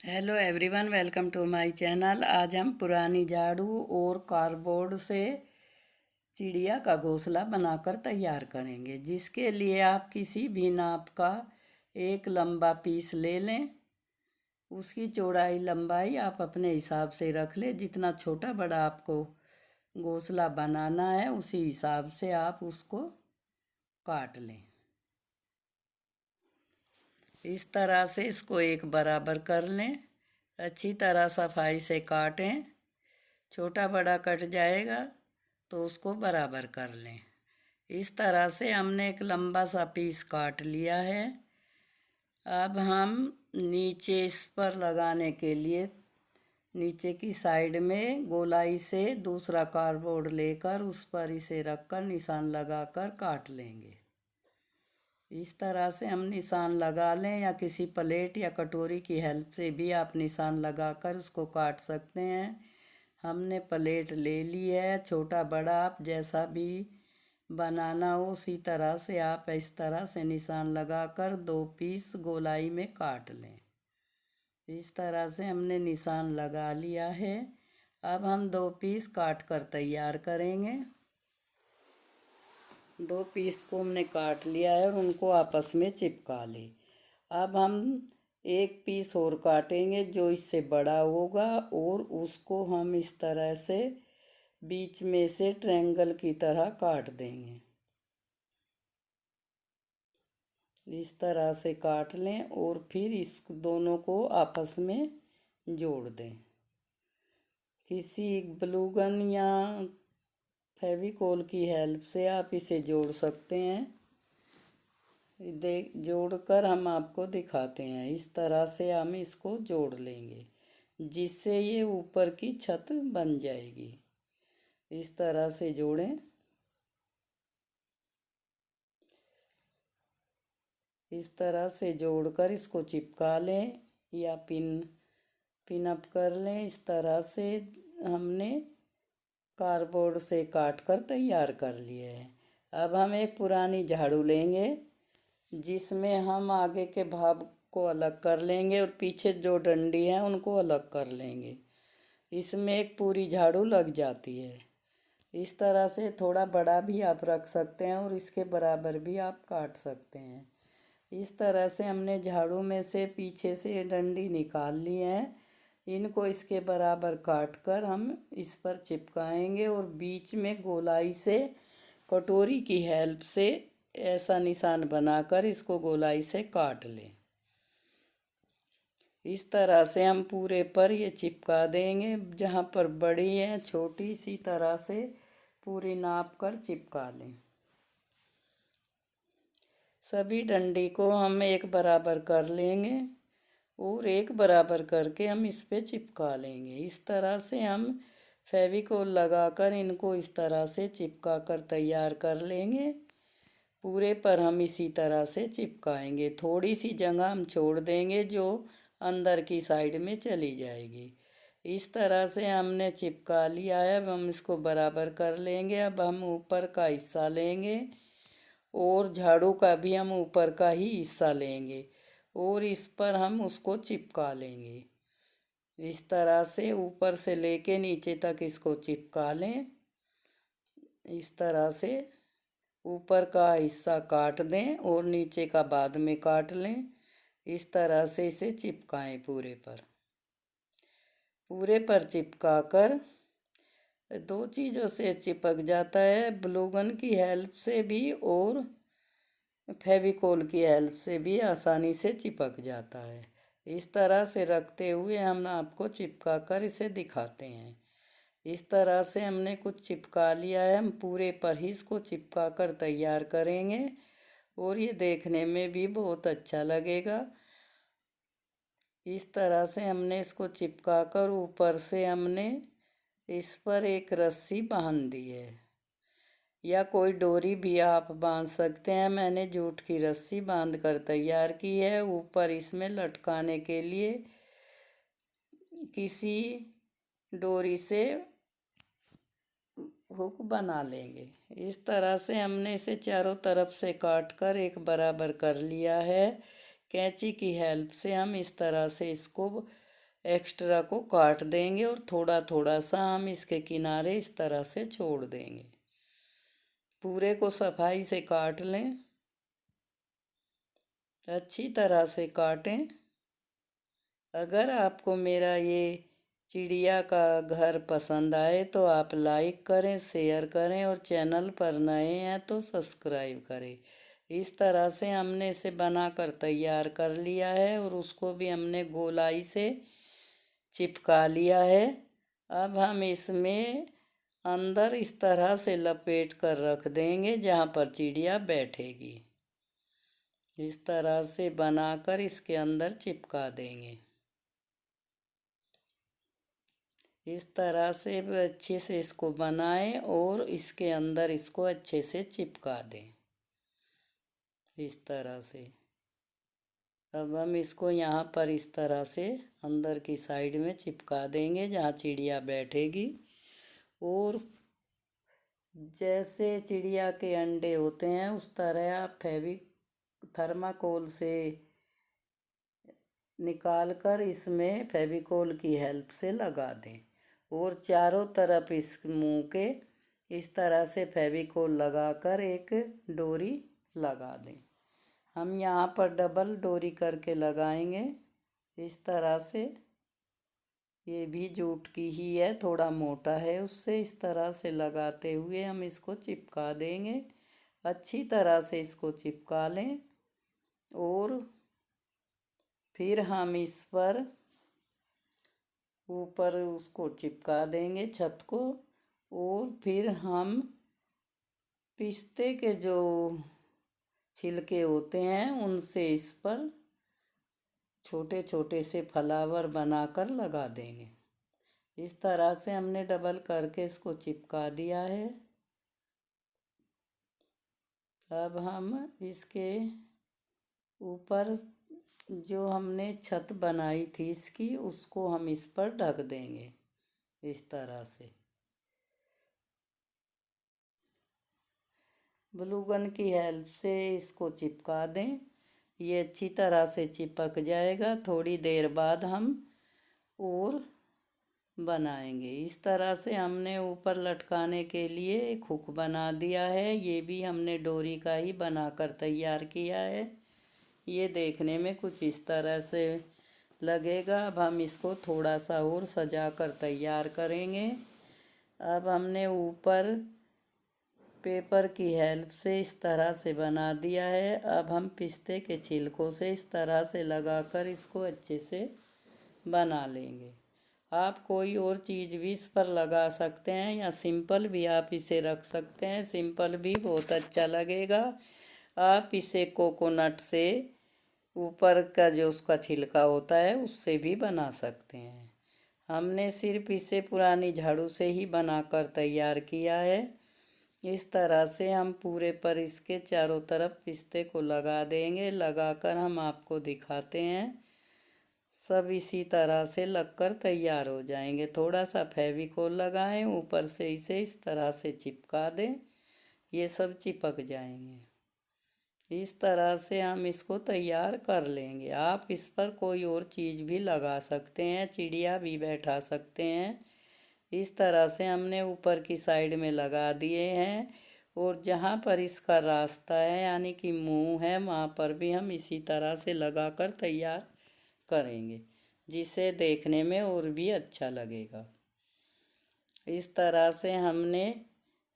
Hello everyone, welcome to my channel. आज हम पुरानी झाड़ू और कार्डबोर्ड से चिड़िया का घोंसला बनाकर तैयार करेंगे, जिसके लिए आप किसी भी नाप का एक लंबा पीस ले लें। उसकी चौड़ाई लंबाई आप अपने हिसाब से रख लें। जितना छोटा बड़ा आपको घोंसला बनाना है उसी हिसाब से आप उसको काट लें। इस तरह से इसको एक बराबर कर लें। अच्छी तरह सफाई से काटें। छोटा बड़ा कट जाएगा तो उसको बराबर कर लें। इस तरह से हमने एक लंबा सा पीस काट लिया है। अब हम नीचे इस पर लगाने के लिए नीचे की साइड में गोलाई से दूसरा कार्डबोर्ड लेकर उस पर इसे रखकर निशान लगाकर काट लेंगे। इस तरह से हम निशान लगा लें, या किसी प्लेट या कटोरी की हेल्प से भी आप निशान लगाकर उसको काट सकते हैं। हमने प्लेट ले ली है। छोटा बड़ा आप जैसा भी बनाना हो उसी तरह से आप इस तरह से निशान लगाकर दो पीस गोलाई में काट लें। इस तरह से हमने निशान लगा लिया है। अब हम दो पीस काट कर तैयार करेंगे। दो पीस को हमने काट लिया है और उनको आपस में चिपका ले। अब हम एक पीस और काटेंगे जो इससे बड़ा होगा, और उसको हम इस तरह से बीच में से ट्रायंगल की तरह काट देंगे। इस तरह से काट लें और फिर इस दोनों को आपस में जोड़ दें। किसी ग्लू गन या फेविकोल की हेल्प से आप इसे जोड़ सकते हैं। जोड़कर हम आपको दिखाते हैं। इस तरह से हम इसको जोड़ लेंगे जिससे ये ऊपर की छत बन जाएगी। इस तरह से जोड़ें। इस तरह से जोड़कर इसको चिपका लें या पिन अप कर लें। इस तरह से हमने कार्डबोर्ड से काट कर तैयार कर लिए है। अब हम एक पुरानी झाड़ू लेंगे जिसमें हम आगे के भाग को अलग कर लेंगे और पीछे जो डंडी है उनको अलग कर लेंगे। इसमें एक पूरी झाड़ू लग जाती है। इस तरह से थोड़ा बड़ा भी आप रख सकते हैं और इसके बराबर भी आप काट सकते हैं। इस तरह से हमने झाड़ू में से पीछे से डंडी निकाल ली है। इनको इसके बराबर काट कर हम इस पर चिपकाएंगे और बीच में गोलाई से कटोरी की हेल्प से ऐसा निशान बनाकर इसको गोलाई से काट लें। इस तरह से हम पूरे पर ये चिपका देंगे। जहाँ पर बड़ी है छोटी, इसी तरह से पूरी नाप कर चिपका लें। सभी डंडी को हम एक बराबर कर लेंगे और एक बराबर करके हम इस पे चिपका लेंगे। इस तरह से हम फेविकोल लगाकर इनको इस तरह से चिपका कर तैयार कर लेंगे। पूरे पर हम इसी तरह से चिपकाएंगे। थोड़ी सी जगह हम छोड़ देंगे जो अंदर की साइड में चली जाएगी। इस तरह से हमने चिपका लिया है। अब हम इसको बराबर कर लेंगे। अब हम ऊपर का हिस्सा लेंगे और झाड़ू का भी हम ऊपर का ही हिस्सा लेंगे और इस पर हम उसको चिपका लेंगे। इस तरह से ऊपर से लेके नीचे तक इसको चिपका लें। इस तरह से ऊपर का हिस्सा काट दें और नीचे का बाद में काट लें। इस तरह से इसे चिपकाएं। पूरे पर चिपका कर दो चीज़ों से चिपक जाता है, ग्लू गन की हेल्प से भी और फेविकोल की हेल्प से भी आसानी से चिपक जाता है। इस तरह से रखते हुए हम आपको चिपका कर इसे दिखाते हैं। इस तरह से हमने कुछ चिपका लिया है। हम पूरे पर ही इसको चिपका कर तैयार करेंगे और ये देखने में भी बहुत अच्छा लगेगा। इस तरह से हमने इसको चिपका कर ऊपर से हमने इस पर एक रस्सी बांध दी है, या कोई डोरी भी आप बांध सकते हैं। मैंने जूट की रस्सी बांध कर तैयार की है। ऊपर इसमें लटकाने के लिए किसी डोरी से हुक बना लेंगे। इस तरह से हमने इसे चारों तरफ से काट कर एक बराबर कर लिया है। कैंची की हेल्प से हम इस तरह से इसको एक्स्ट्रा को काट देंगे और थोड़ा थोड़ा सा हम इसके किनारे इस तरह से छोड़ देंगे। पूरे को सफाई से काट लें, अच्छी तरह से काटें। अगर आपको मेरा ये चिड़िया का घर पसंद आए तो आप लाइक करें, शेयर करें और चैनल पर नए हैं तो सब्सक्राइब करें। इस तरह से हमने इसे बनाकर तैयार कर लिया है और उसको भी हमने गोलाई से चिपका लिया है। अब हम इसमें अंदर इस तरह से लपेट कर रख देंगे जहाँ पर चिड़िया बैठेगी। इस तरह से बनाकर इसके अंदर चिपका देंगे। इस तरह से अच्छे से इसको बनाएं और इसके अंदर इसको अच्छे से चिपका दें इस तरह से। अब हम इसको यहाँ पर इस तरह से अंदर की साइड में चिपका देंगे जहाँ चिड़िया बैठेगी। और जैसे चिड़िया के अंडे होते हैं उस तरह आप थर्माकोल से निकाल कर इसमें फेविकोल की हेल्प से लगा दें और चारों तरफ इस मुंह के इस तरह से फेविकोल लगाकर एक डोरी लगा दें। हम यहाँ पर डबल डोरी करके लगाएंगे इस तरह से। ये भी जूट की ही है, थोड़ा मोटा है उससे। इस तरह से लगाते हुए हम इसको चिपका देंगे। अच्छी तरह से इसको चिपका लें और फिर हम इस पर ऊपर उसको चिपका देंगे छत को। और फिर हम पिस्ते के जो छिलके होते हैं उनसे इस पर छोटे छोटे से फ्लावर बनाकर लगा देंगे। इस तरह से हमने डबल करके इसको चिपका दिया है। अब हम इसके ऊपर जो हमने छत बनाई थी इसकी उसको हम इस पर ढक देंगे इस तरह से। ग्लू गन की हेल्प से इसको चिपका दें। ये अच्छी तरह से चिपक जाएगा। थोड़ी देर बाद हम और बनाएंगे। इस तरह से हमने ऊपर लटकाने के लिए एक हुक बना दिया है। ये भी हमने डोरी का ही बनाकर तैयार किया है। ये देखने में कुछ इस तरह से लगेगा। अब हम इसको थोड़ा सा और सजा कर तैयार करेंगे। अब हमने ऊपर पेपर की हेल्प से इस तरह से बना दिया है। अब हम पिस्ते के छिलकों से इस तरह से लगाकर इसको अच्छे से बना लेंगे। आप कोई और चीज़ भी इस पर लगा सकते हैं या सिंपल भी आप इसे रख सकते हैं। सिंपल भी बहुत अच्छा लगेगा। आप इसे कोकोनट से ऊपर का जो उसका छिलका होता है उससे भी बना सकते हैं। हमने सिर्फ इसे पुरानी झाड़ू से ही बनाकर तैयार किया है। इस तरह से हम पूरे पर इसके चारों तरफ पिस्ते को लगा देंगे। लगाकर हम आपको दिखाते हैं। सब इसी तरह से लगकर तैयार हो जाएंगे। थोड़ा सा फेविकोल लगाएं, ऊपर से इसे इस तरह से चिपका दें। ये सब चिपक जाएंगे। इस तरह से हम इसको तैयार कर लेंगे। आप इस पर कोई और चीज़ भी लगा सकते हैं, चिड़िया भी बैठा सकते हैं। इस तरह से हमने ऊपर की साइड में लगा दिए हैं और जहाँ पर इसका रास्ता है यानी कि मुंह है वहाँ पर भी हम इसी तरह से लगाकर तैयार करेंगे जिसे देखने में और भी अच्छा लगेगा। इस तरह से हमने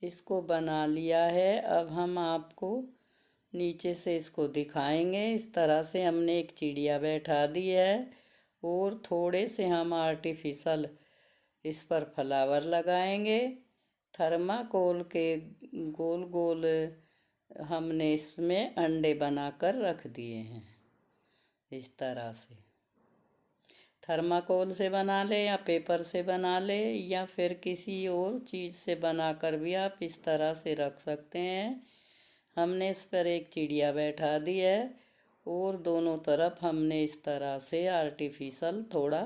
इसको बना लिया है। अब हम आपको नीचे से इसको दिखाएंगे। इस तरह से हमने एक चिड़िया बैठा दी है और थोड़े से हम आर्टिफिशियल इस पर फ्लावर लगाएंगे। थर्माकोल के गोल गोल हमने इसमें अंडे बनाकर रख दिए हैं। इस तरह से थर्माकोल से बना ले या पेपर से बना ले या फिर किसी और चीज़ से बनाकर भी आप इस तरह से रख सकते हैं। हमने इस पर एक चिड़िया बैठा दी है और दोनों तरफ हमने इस तरह से आर्टिफिशियल थोड़ा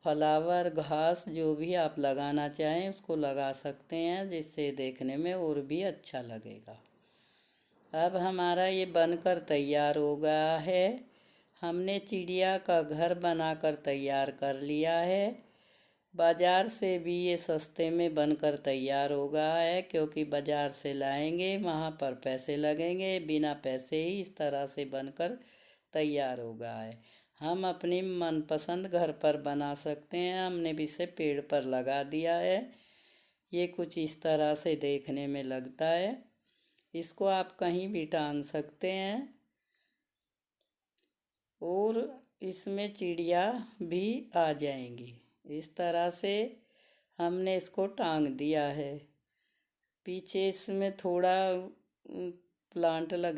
फ्लावर घास जो भी आप लगाना चाहें उसको लगा सकते हैं जिससे देखने में और भी अच्छा लगेगा। अब हमारा ये बनकर तैयार हो गया है। हमने चिड़िया का घर बनाकर तैयार कर लिया है। बाज़ार से भी ये सस्ते में बनकर तैयार हो गया है, क्योंकि बाज़ार से लाएंगे वहाँ पर पैसे लगेंगे, बिना पैसे ही इस तरह से बनकर तैयार हो गया है। हम अपनी मनपसंद घर पर बना सकते हैं। हमने भी इसे पेड़ पर लगा दिया है। ये कुछ इस तरह से देखने में लगता है। इसको आप कहीं भी टांग सकते हैं और इसमें चिड़िया भी आ जाएंगी। इस तरह से हमने इसको टांग दिया है। पीछे इसमें थोड़ा प्लांट लगे